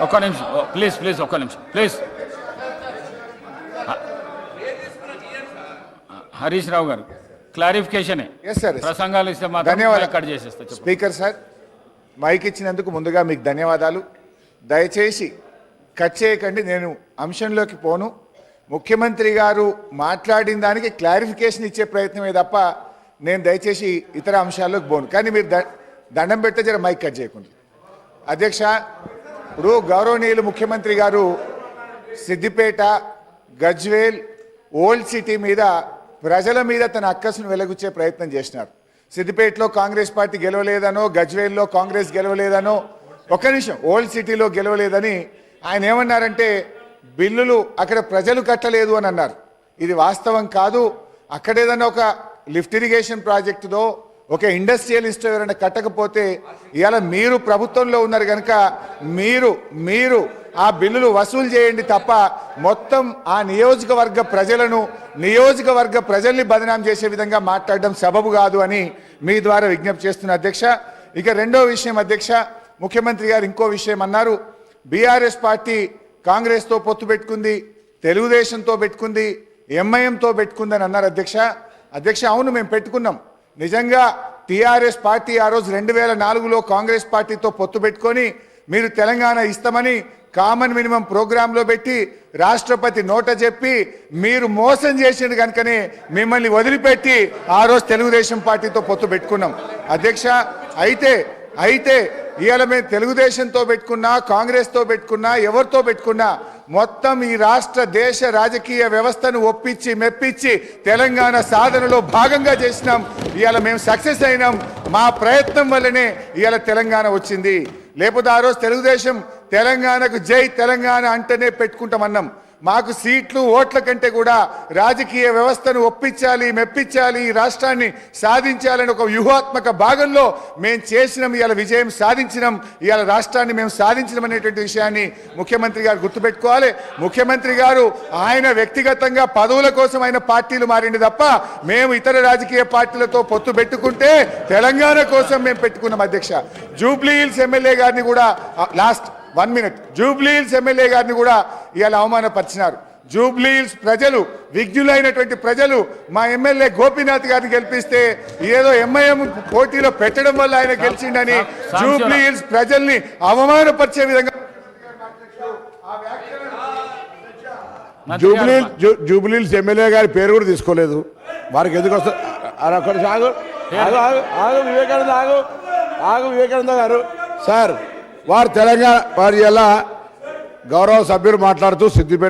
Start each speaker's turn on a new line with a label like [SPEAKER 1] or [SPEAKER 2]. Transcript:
[SPEAKER 1] ఒక్క నిమిషం please please ఒక్క నిమిషం ప్లీజ్. హరీష్ రావు గారు క్లారిఫికేషనే. ప్రసంగాలు ఇస్తే మాత్రం కట్ చేసేస్తా.
[SPEAKER 2] స్పీకర్ సార్, మైక్ ఇచ్చినందుకు ముందుగా మీకు ధన్యవాదాలు. దయచేసి కట్ చేయకండి, నేను అంశంలోకి పోను. ముఖ్యమంత్రి గారు మాట్లాడిన దానికి క్లారిఫికేషన్ ఇచ్చే ప్రయత్నమే తప్ప నేను దయచేసి ఇతర అంశాల్లోకి పోను. కానీ మీరు దండం పెడితే జర మైక్ కట్ చేయకుండా. అధ్యక్ష, ఇప్పుడు గౌరవనీయులు ముఖ్యమంత్రి గారు సిద్దిపేట, గజ్వేల్, ఓల్డ్ సిటీ మీద ప్రజల మీద తన అక్కసును వెలగుచ్చే ప్రయత్నం చేసినారు. సిద్దిపేటలో కాంగ్రెస్ పార్టీ గెలవలేదనో, గజ్వేల్లో కాంగ్రెస్ గెలవలేదనో, ఒక్క నిమిషం, ఓల్డ్ సిటీలో గెలవలేదని ఆయన ఏమన్నారంటే బిల్లులు అక్కడ ప్రజలు కట్టలేదు అని అన్నారు. ఇది వాస్తవం కాదు. అక్కడ ఏదైనా ఒక లిఫ్ట్ ఇరిగేషన్ ప్రాజెక్టుదో ఒక ఇండస్ట్రియలిస్ట్ ఎవరైనా కట్టకపోతే ఇవాళ మీరు ప్రభుత్వంలో ఉన్నారు కనుక మీరు ఆ బిల్లులు వసూలు చేయండి తప్ప మొత్తం ఆ నియోజకవర్గ ప్రజల్ని బదనాం చేసే విధంగా మాట్లాడడం సబబు కాదు అని మీ ద్వారా విజ్ఞప్తి చేస్తున్న అధ్యక్ష. ఇక రెండో విషయం అధ్యక్ష, ముఖ్యమంత్రి గారు ఇంకో విషయం అన్నారు. బీఆర్ఎస్ పార్టీ కాంగ్రెస్తో పొత్తు పెట్టుకుంది, తెలుగుదేశంతో పెట్టుకుంది, ఎంఐఎంతో పెట్టుకుందని అన్నారు అధ్యక్ష. అవును, మేము పెట్టుకున్నాం. నిజంగా టీఆర్ఎస్ పార్టీ ఆ రోజు 2004లో కాంగ్రెస్ పార్టీతో పొత్తు పెట్టుకొని మీరు తెలంగాణ ఇస్తామని కామన్ మినిమం ప్రోగ్రాంలో పెట్టి రాష్ట్రపతి నోట చెప్పి మీరు మోసం చేసిండు కనుకనే మిమ్మల్ని వదిలిపెట్టి ఆ రోజు తెలుగుదేశం పార్టీతో పొత్తు పెట్టుకున్నాం అధ్యక్ష. అయితే ఇవాళ మేము తెలుగుదేశంతో పెట్టుకున్నా, కాంగ్రెస్తో పెట్టుకున్నా, ఎవరితో పెట్టుకున్నా మొత్తం ఈ రాష్ట్ర దేశ రాజకీయ వ్యవస్థను ఒప్పించి మెప్పించి తెలంగాణ సాధనలో భాగంగా చేసినాం. ఇవాళ మేము సక్సెస్ అయినాం. మా ప్రయత్నం వల్లనే ఇవాళ తెలంగాణ వచ్చింది. లేకపోతే ఆ రోజు తెలుగుదేశం తెలంగాణకు జై తెలంగాణ అంటేనే పెట్టుకుంటామన్నాం. మాకు సీట్లు, ఓట్ల కంటే కూడా రాజకీయ వ్యవస్థను ఒప్పించాలి, మెప్పించాలి, ఈ రాష్ట్రాన్ని సాధించాలని ఒక వ్యూహాత్మక భాగంలో మేము చేసినాం. ఇవాళ విజయం సాధించినాం. ఇవాళ రాష్ట్రాన్ని మేము సాధించినాం అనేటువంటి విషయాన్ని ముఖ్యమంత్రి గారు గుర్తుపెట్టుకోవాలి. ముఖ్యమంత్రి గారు ఆయన వ్యక్తిగతంగా పదవుల కోసం ఆయన పార్టీలు మారింది తప్ప మేము ఇతర రాజకీయ పార్టీలతో పొత్తు పెట్టుకుంటే తెలంగాణ కోసం మేము పెట్టుకున్నాం అధ్యక్ష. జూబ్లీ హిల్స్ ఎమ్మెల్యే గారిని కూడా last 1 minute, Jubilee hills MLA గారిని కూడా ఇవాళ అవమానపరిచినారు. జూబ్లీ హిల్స్ ప్రజలు, విజ్ఞులైనటువంటి ప్రజలు మా ఎమ్మెల్యే గోపీనాథ్ గారిని గెలిపిస్తే ఏదో ఎంఐఎం పోటీలో పెట్టడం వల్ల ఆయన గెలిచిండని జూబ్లీ హిల్స్ ప్రజల్ని అవమానపరిచే విధంగా
[SPEAKER 3] జూబ్లీ హిల్స్ ఎమ్మెల్యే గారి పేరు కూడా తీసుకోలేదు. వారికి ఎందుకు వస్తారు? వివేకానంద గారు సార్, వారు తెలంగాణ వారి ఎలా గౌరవ సభ్యులు మాట్లాడుతూ సిద్దిపేట